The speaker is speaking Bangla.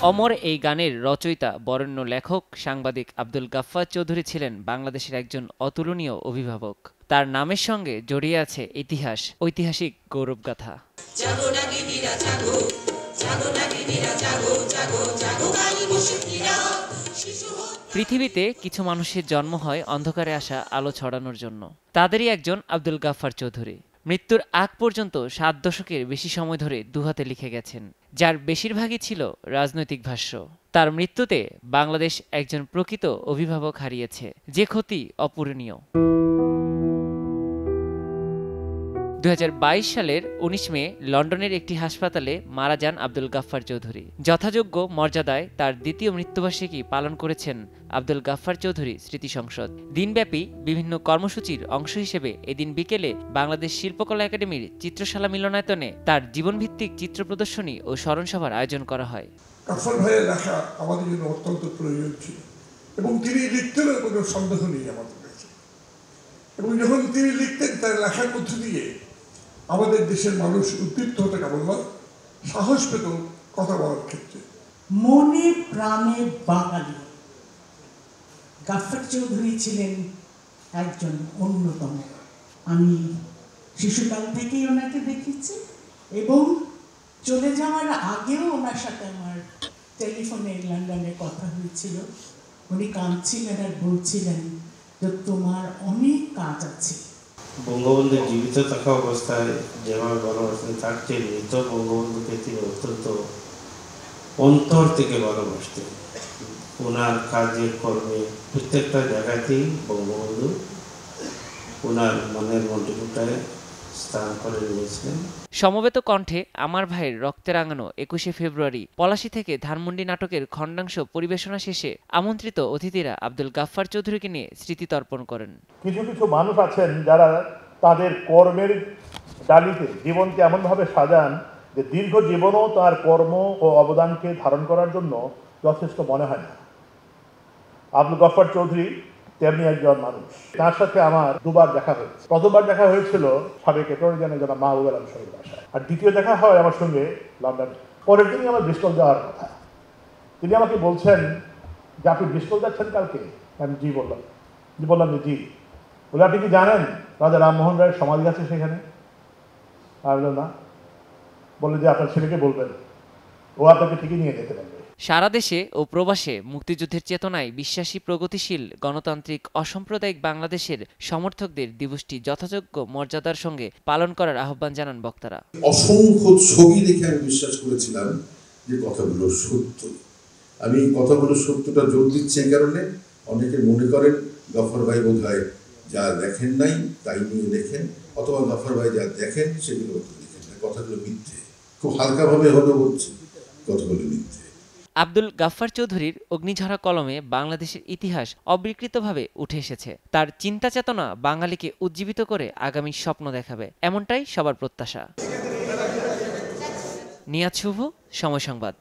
অমর এই গানের রচয়িতা বরেণ্য লেখক সাংবাদিক আব্দুল গাফফার চৌধুরী ছিলেন বাংলাদেশের একজন অতুলনীয় অভিভাবক। তার নামের সঙ্গে জড়িয়ে আছে ইতিহাস, ঐতিহাসিক গৌরবগাথা। পৃথিবীতে কিছু মানুষের জন্ম হয় অন্ধকারে আসা আলো ছড়ানোর জন্য। তাদেরই একজন আব্দুল গাফফার চৌধুরী। মৃত্যুর আগ পর্যন্ত 7 দশকের বেশি সময় ধরে দুহাতে লিখে গেছেন, যার বেশিরভাগই ছিল রাজনৈতিক ভাষ্য। তার মৃত্যুতে বাংলাদেশ একজন প্রকৃত অভিভাবক হারিয়েছে, যে ক্ষতি অপূরণীয়। 2022 সালের 19 মে লন্ডনের একটি হাসপাতালে মারা যান আব্দুল গাফফার চৌধুরী। যথাযোগ্য মর্যাদায় তার দ্বিতীয় মৃত্যুবার্ষিকী পালন করেছেন আব্দুল গাফফার চৌধুরী স্মৃতি সংসদ। দিনব্যাপী বিভিন্ন কর্মসূচির অংশ হিসেবে এদিন বিকেলে বাংলাদেশ শিল্পকলা একাডেমির চিত্রশালা মিলনায়তনে তার জীবনভিত্তিক চিত্র প্রদর্শনী ও স্মরণসভার আয়োজন করা হয়। গাফফার ভাইয়ের লেখা আমাদের জন্য অত্যন্ত প্রয়োজন ছিল এবং তিনি লিখতেন কোনো সন্দেহ নেই আমাদের কাছে। এবং যখন তিনি লিখতেন তার লেখার মধ্য দিয়ে আমাদের দেশের মানুষ উদ্দীপ্ত হতে কেমন নয়, সাহস পেত কথা বলার ক্ষেত্রে। মনে প্রাণে বাঙালি গাফফার চৌধুরী ছিলেন একজন অন্যতম। আমি শিশুকাল থেকেই ওনাকে দেখেছি এবং চলে যাওয়ার আগেও ওনার সাথে আমার টেলিফোনে লন্ডনে কথা হয়েছিল। উনি কাঁদছিলেন আর বলছিলেন যে তোমার অনেক কাজ আছে। বঙ্গবন্ধু জীবিত থাকা অবস্থায় যেভাবে ভালোবাসতেন, তার চেয়ে মৃত বঙ্গবন্ধুকে তিনি অত্যন্ত অন্তর থেকে ভালোবাসতেন। ওনার কাজের কর্মে প্রত্যেকটা জায়গাতেই বঙ্গবন্ধু ওনার মনের মন্ত্রটায় স্থান করে নিয়েছিলেন। সমবেত কণ্ঠে আমার ভাইয়ের রক্তে রাঙানো 21শে ফেব্রুয়ারি পলাশী থেকে ধানমন্ডি নাটকের খণ্ডাংশ পরিবেশনা শেষে আমন্ত্রিত অতিথিরা আব্দুল গাফফার চৌধুরীকে নিয়ে স্মৃতি তর্পণ করেন। কিছু কিছু মানুষ আছেন যারা তাদের কর্মের ডালিতে জীবনকে এমনভাবে সাজান যে দীর্ঘ জীবনও তার কর্ম ও অবদানকে ধারণ করার জন্য যথেষ্ট মনে হয় না। আব্দুল গাফফার চৌধুরী তেমনি একজন মানুষ। তার সাথে আমার দুবার দেখা হয়েছে। প্রথমবার দেখা হয়েছিল সাবেক অ্যাটর্নি জেনারেল জনাব মাহবুব আলম সাহেবের বাসায়, আর দ্বিতীয় দেখা হয় আমার সঙ্গে লন্ডনে। পরের দিনই আমার ব্রিস্টল যাওয়ার কথা। তিনি আমাকে বলছেন যে আপনি ব্রিস্টল যাচ্ছেন কালকে? আমি জি বললাম। যে জি। বলে আপনি কি জানেন রাজা রামমোহন রায়ের সমাধি আছে সেখানে? আমি বললাম না। বলে যে আপনার ছেলেকে বলবেন, ও আপনাকে ঠিকই নিয়ে যেতে পারবে। সারা দেশে ও প্রবাসে মুক্তিযুদ্ধের চেতনায় বিশ্বাসী প্রগতিশীল গণতান্ত্রিক অসাম্প্রদায়িক বাংলাদেশের সমর্থকদের দিবসটি যথাযোগ্য মর্যাদার সঙ্গে পালন করার আহ্বান জানান বক্তারা। অসংখ্য ছবি দেখে আমি বিশ্বাস করেছিলাম যে কথাগুলো সত্য। আমি কথাগুলো সত্যটা জোর দিচ্ছি এই কারণে, অনেকে মনে করেন গাফফার ভাই বোধহয় যা দেখেন নাই তাই নিয়ে লেখেন, অথবা গাফফার ভাই যা দেখেন সেগুলো লিখেন না। কথাগুলো মিথ্যে। খুব হালকাভাবে হলো বলছি, কথাগুলো মিথ্যে। আব্দুল গাফফার চৌধুরীর অগ্নিঝরা কলমে বাংলাদেশের ইতিহাস অবিকৃতভাবে উঠে এসেছে। তার চিন্তা চেতনা বাঙালিকে উজ্জীবিত করে আগামীর স্বপ্ন দেখাবে, এমনটাই সবার প্রত্যাশা। নিয়াজ শুভ, সময় সংবাদ।